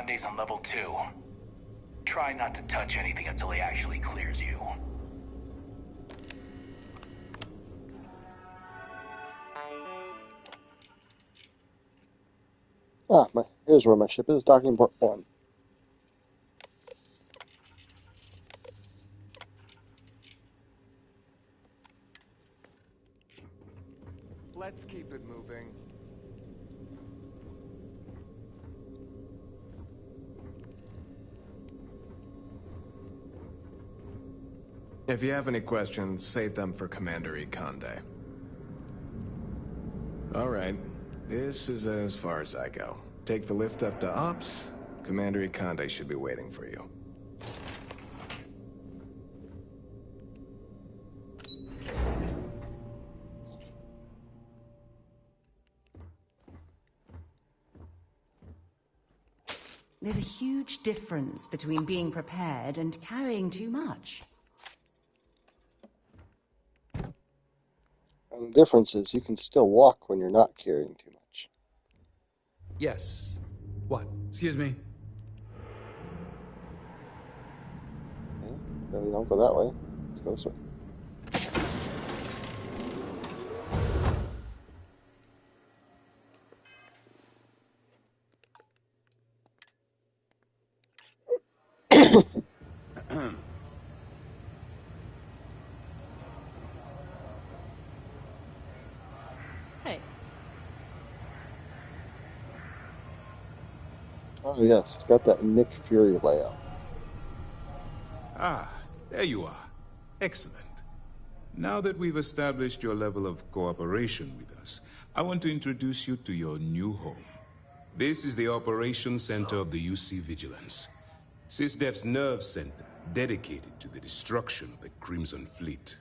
Conde's on level 2. Try not to touch anything until he actually clears you. Here's where my ship is, docking port 1. Let's keep it moving. If you have any questions, save them for Commander Conde. Alright, this is as far as I go. Take the lift up to Ops. Commander Conde should be waiting for you. There's a huge difference between being prepared and carrying too much. And the difference is you can still walk when you're not carrying too much. Yes. What? Excuse me? Okay. Really don't go that way. Let's go this way. Hey. Oh yes, it's got that Nick Fury layout. Ah, there you are. Excellent. Now that we've established your level of cooperation with us, I want to introduce you to your new home. This is the Operations Center of the UC Vigilance. SysDef's nerve center, dedicated to the destruction of the Crimson Fleet.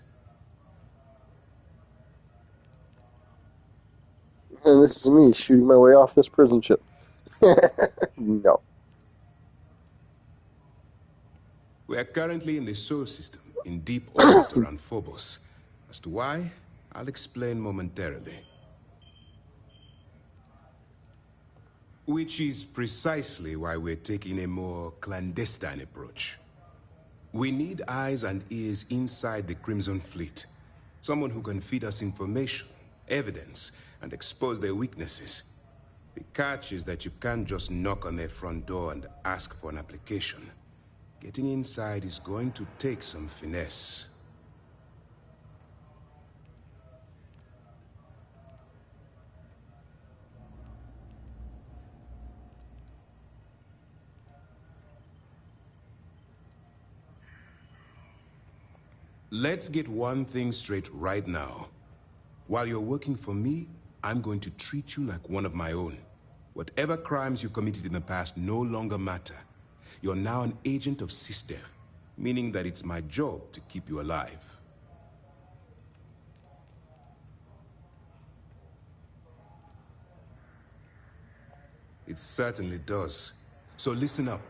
And this is me shooting my way off this prison ship. No. We are currently in the Sol system, in deep orbit around Phobos. As to why, I'll explain momentarily. Which is precisely why we're taking a more clandestine approach. We need eyes and ears inside the Crimson Fleet. Someone who can feed us information, evidence, and expose their weaknesses. The catch is that you can't just knock on their front door and ask for an application. Getting inside is going to take some finesse. Let's get one thing straight right now. While you're working for me, I'm going to treat you like one of my own. Whatever crimes you committed in the past no longer matter. You're now an agent of SysDef, meaning that it's my job to keep you alive. It certainly does. So listen up.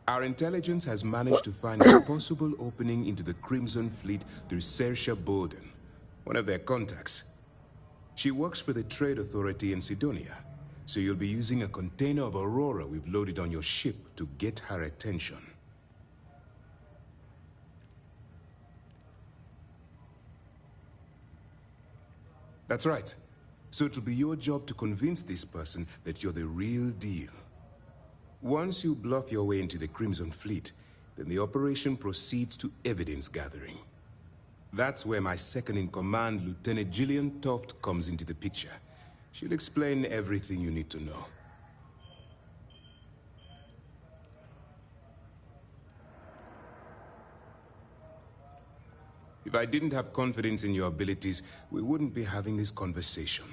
Our intelligence has managed to find a possible opening into the Crimson Fleet through Saoirse Bolden, one of their contacts. She works for the Trade Authority in Sidonia, so you'll be using a container of Aurora we've loaded on your ship to get her attention. That's right. So it'll be your job to convince this person that you're the real deal. Once you bluff your way into the Crimson Fleet, then the operation proceeds to evidence gathering. That's where my second-in-command, Lieutenant Gillian Toft, comes into the picture. She'll explain everything you need to know. If I didn't have confidence in your abilities, we wouldn't be having this conversation.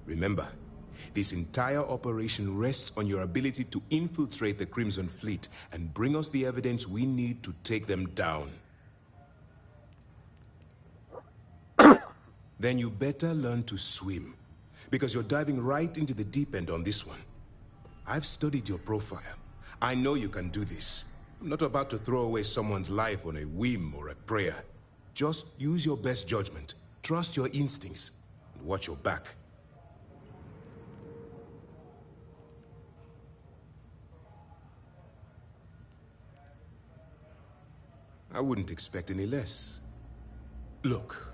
Remember, this entire operation rests on your ability to infiltrate the Crimson Fleet and bring us the evidence we need to take them down. Then you better learn to swim, because you're diving right into the deep end on this one. I've studied your profile. I know you can do this. I'm not about to throw away someone's life on a whim or a prayer. Just use your best judgment, trust your instincts, and watch your back. I wouldn't expect any less. Look,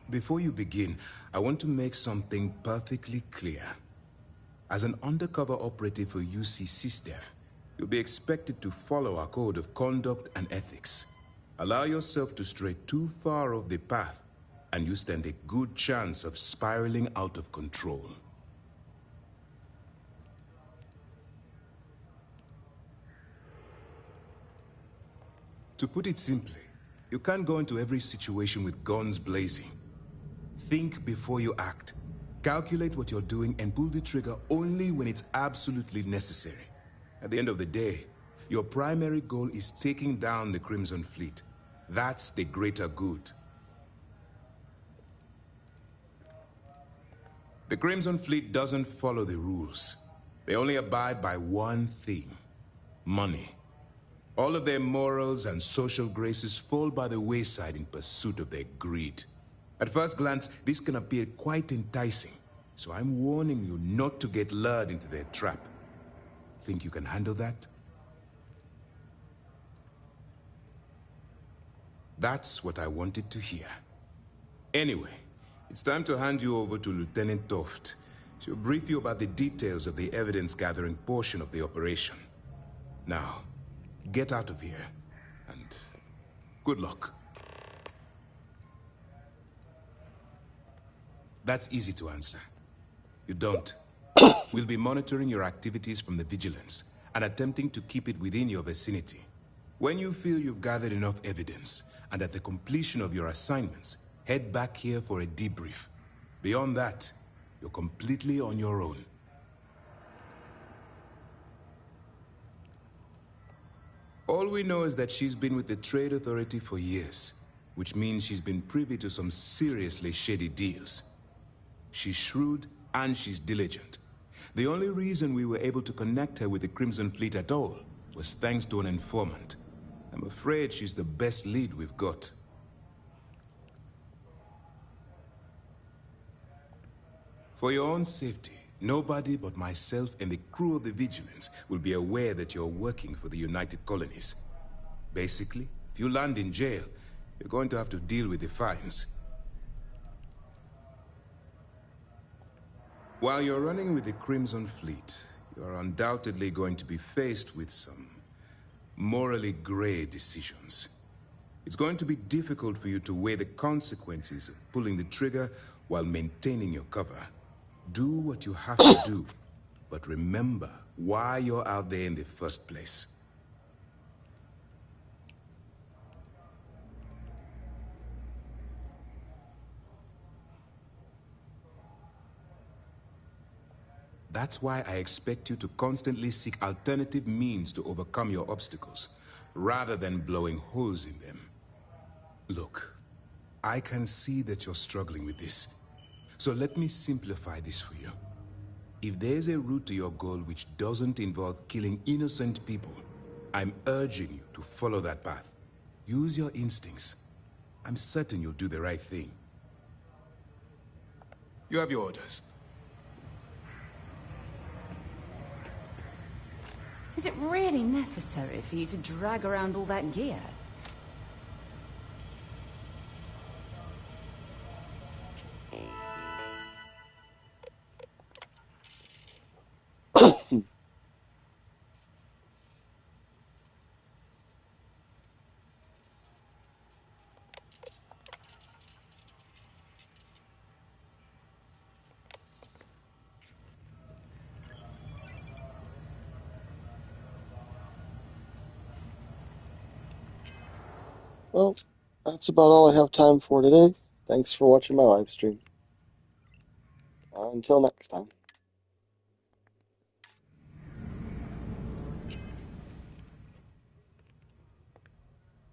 before you begin, I want to make something perfectly clear. As an undercover operative for UC SysDev, you'll be expected to follow our code of conduct and ethics. Allow yourself to stray too far off the path, and you stand a good chance of spiraling out of control. To put it simply, you can't go into every situation with guns blazing. Think before you act. Calculate what you're doing and pull the trigger only when it's absolutely necessary. At the end of the day, your primary goal is taking down the Crimson Fleet. That's the greater good. The Crimson Fleet doesn't follow the rules. They only abide by one thing: money. All of their morals and social graces fall by the wayside in pursuit of their greed. At first glance, this can appear quite enticing, so I'm warning you not to get lured into their trap. Think you can handle that? That's what I wanted to hear. Anyway, it's time to hand you over to Lieutenant Toft. She'll brief you about the details of the evidence-gathering portion of the operation. Now, get out of here, and good luck. That's easy to answer. You don't. We'll be monitoring your activities from the Vigilance and attempting to keep it within your vicinity. When you feel you've gathered enough evidence, and at the completion of your assignments, head back here for a debrief. Beyond that, you're completely on your own. All we know is that she's been with the Trade Authority for years, which means she's been privy to some seriously shady deals. She's shrewd and she's diligent. The only reason we were able to connect her with the Crimson Fleet at all was thanks to an informant. I'm afraid she's the best lead we've got. For your own safety, nobody but myself and the crew of the Vigilance will be aware that you're working for the United Colonies. Basically, if you land in jail, you're going to have to deal with the fines. While you're running with the Crimson Fleet, you're undoubtedly going to be faced with some morally gray decisions. It's going to be difficult for you to weigh the consequences of pulling the trigger while maintaining your cover. Do what you have to do, but remember why you're out there in the first place. That's why I expect you to constantly seek alternative means to overcome your obstacles, rather than blowing holes in them. Look, I can see that you're struggling with this. So let me simplify this for you. If there's a route to your goal which doesn't involve killing innocent people, I'm urging you to follow that path. Use your instincts. I'm certain you'll do the right thing. You have your orders. Is it really necessary for you to drag around all that gear? Well, that's about all I have time for today. Thanks for watching my live stream. Until next time.